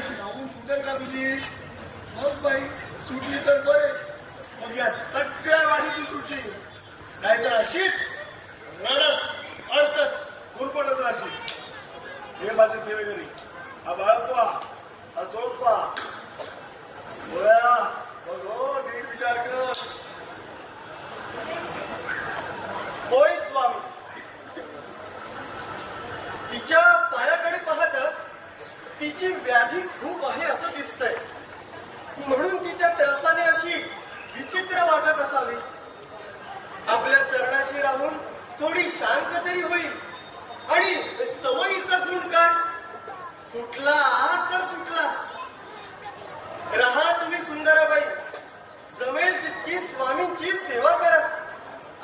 सुटेल का तुझी? मग बाई सुटली तर बरे, मग या सगळ्या वाढीची सुटली, नाहीतर अशीच रडत अडकत गुरपडत राहशील. हे माझे सेवेकरी, हा बाळपा, हा जोडपा गोळ्या, मग हो नीट विचार कर. होय स्वामी, तिच्या पायाकडे पाहत तिची व्याधी खूप आहे असं दिसतंय, म्हणून ती त्या त्रसाने अशी विचित्र वागत असावी. आपल्या चरणाशी राहून थोडी शांत तरी होईल. आणि सवयीचा गुण काय? सुटला तर सुटला. रहा तुम्ही सुंदराबाई, जमेल तितकी स्वामींची सेवा करा.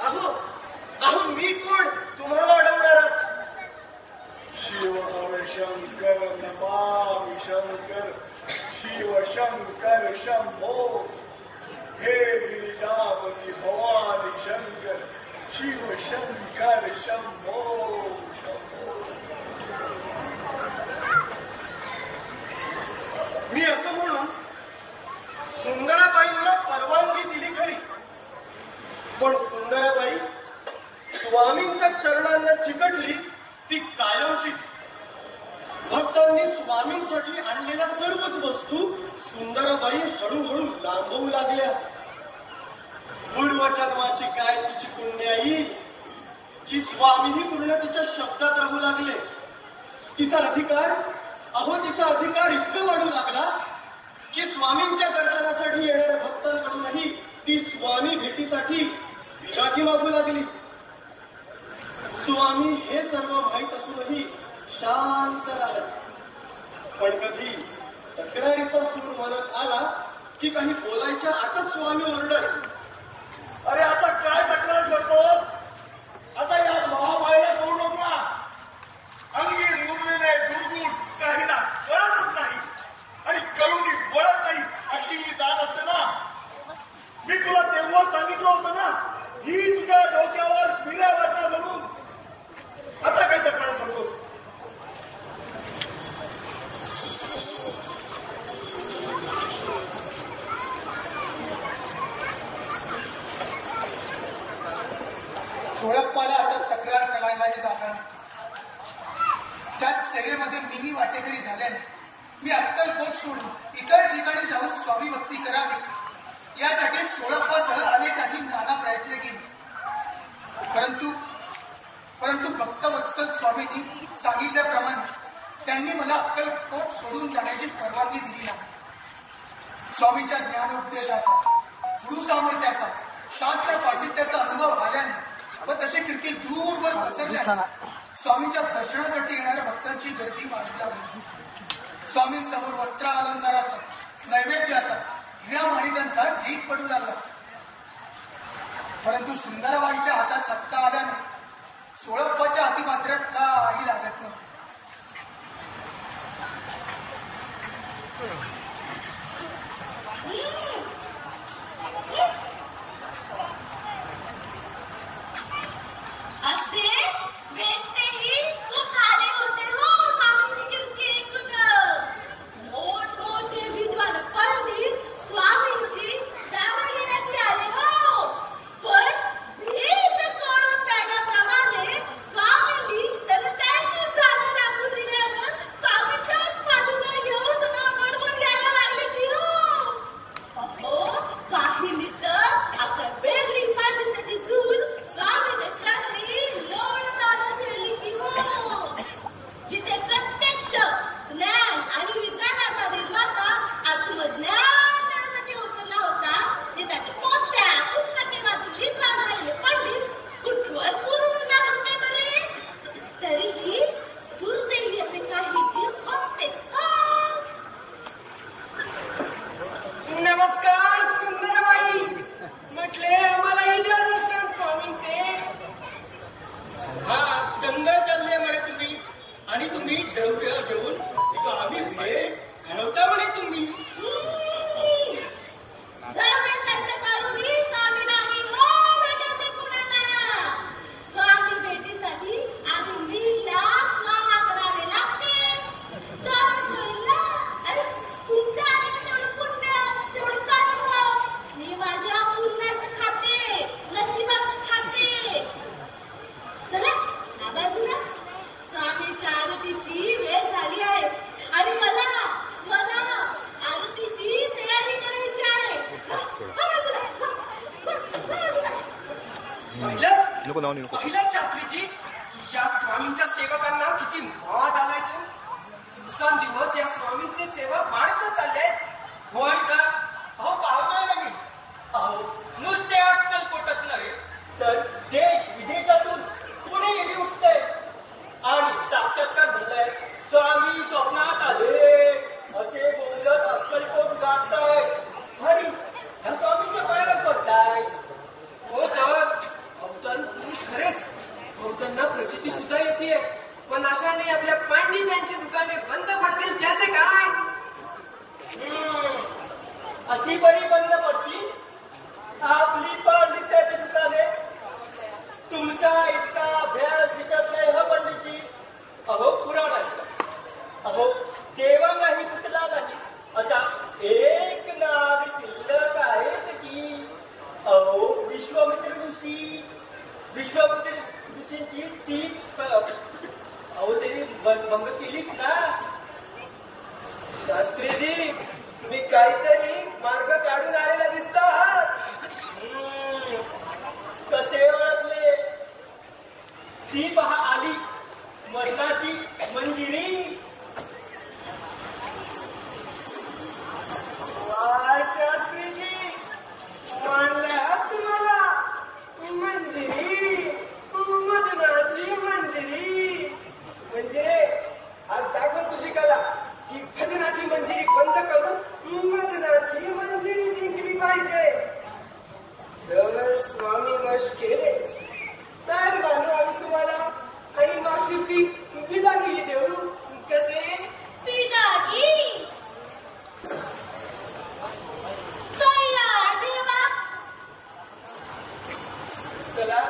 अहो अहो मी कोण तुम्हाला अडवणारा? शिव शंकर नमामि शंकर, शिव शंकर शंभो, हे गिरिजावती भवानी शंकर, शिव शंकर शंभो शंभो. मी असं म्हणून सुंदराबाईंना परवानगी दिली खरी, पण सुंदराबाई स्वामींच्या चरणांना चिकटली ती कायमचीच. भक्तांनी स्वामींसाठी आणलेल्या सर्वच वस्तू सुंदराबाई हळूहळू लांबवू लागल्या. पूर्वजन्माची काय तिची पुण्याई की स्वामीही पूर्ण तिच्या शब्दात राहू लागले. तिचा अधिकार, अहो तिचा अधिकार इतका वाढू लागला की स्वामींच्या दर्शनासाठी येणाऱ्या भक्तांकडूनही ती स्वामी भेटीसाठी विरागी मागू लागली. स्वामी हे सर्व माहीत असूनही शांत राहत, पण कधी तक्रारीचा सूर मनात आला की काही बोलायच्या आतच स्वामी ओरडत, अरे आता काय तक्रार करतोस? आता या महामायेला सोडू नको ना. अंगी मुरलेले दुर्गुण काही ना कळतच नाही आणि कळूनी वळत नाही अशी ही जात असते ना. मी तुला तेव्हा सांगितलं होतं ना, ही तुझ्या डोक्यावर बिऱ्या वाटणार म्हणून. आता काय तक्रार करतो? सोळप्पाला आता तक्रार करायलाही जाणार. त्याच सेवेमध्ये मीही वाटेकरी झाल्याने मी अक्कलकोट सोडून इतर ठिकाणी जाऊन स्वामी भक्ती करावी यासाठी सोळप्पासह अनेकांनी नाना प्रयत्न केले. परंतु भक्तवत्सल स्वामींनी सांगितल्याप्रमाणे त्यांनी मला अक्कलकोट सोडून जाण्याची परवानगी दिली नाही. स्वामींच्या ज्ञानोपदेशाचा, गुरु सामर्थ्याचा, शास्त्र पांडित्याचा अनुभव आल्याने व तसे कीर्ती दूरवर पसरल्याने स्वामींच्या दर्शनासाठी येणाऱ्या भक्तांची गर्दी वाढली लागली. स्वामींसमोर वस्त्र अलंकाराचा, नैवेद्याचा, हिरा माणिकांचा ढीग पडू लागला. परंतु सुंदराबाईच्या हातात सत्ता आल्याने सोळप्पाच्या हाती मात्र काही लागत नव्हतं. पाहिलं शास्त्रीजी, या स्वामींच्या सेवकांना किती मौज आलाय तो. दिवसेंदिवस या स्वामींचे सेवक वाढतच चालले. होय का? अहो पाहतोय लागेल. अहो नुसते अक्कलकोटच नव्हे तर देश विदेशातून कुणीही उठतंय आणि साक्षात्कार झालाय. स्वामी स्वप्नात आले असे बोलत अक्कलकोट गाठताय आणि ह्या स्वामींच्या पायाला पडताय. हो तर अवतार पुरुष खरेच. बहुतांना प्रचिती सुद्धा येते, पण अशाने आपल्या पांडित्यांची दुकाने बंद पडतील त्याचे काय? अशी बरी बंद पडतील आपली पांडित्याची दुकाने. तुमचा इतका अभ्यास विचारत नाही हा पंडितजी. अहो पुराणाचा, अहो देवालाही सुटला नाही असा एक नाग शिल्लक आहे की अहो विश्वामित्र ऋषी. विश्वामित्र ऋषींची ती अहो त्यांनी भंग केलीच ना. शास्त्रीजी तुम्ही काहीतरी मार्ग काढून आलेला दिसता. कसे ओळखले? ती पहा आली मरणाची मंजिरी. शास्त्रीजी मानल्या तुम्हाला मंजिरी, मदनाची मंजिरी. म्हणजे आज दाखव तुझी कला की भजनाची मंजिरी बंद करून मदनाची मंजिरी जिंकली पाहिजे. जर स्वामी वश केलेस तर बांधू आम्ही तुम्हाला आणि माशिर्ती विदागी देऊ. कसे? विदागी तयार देवा. चला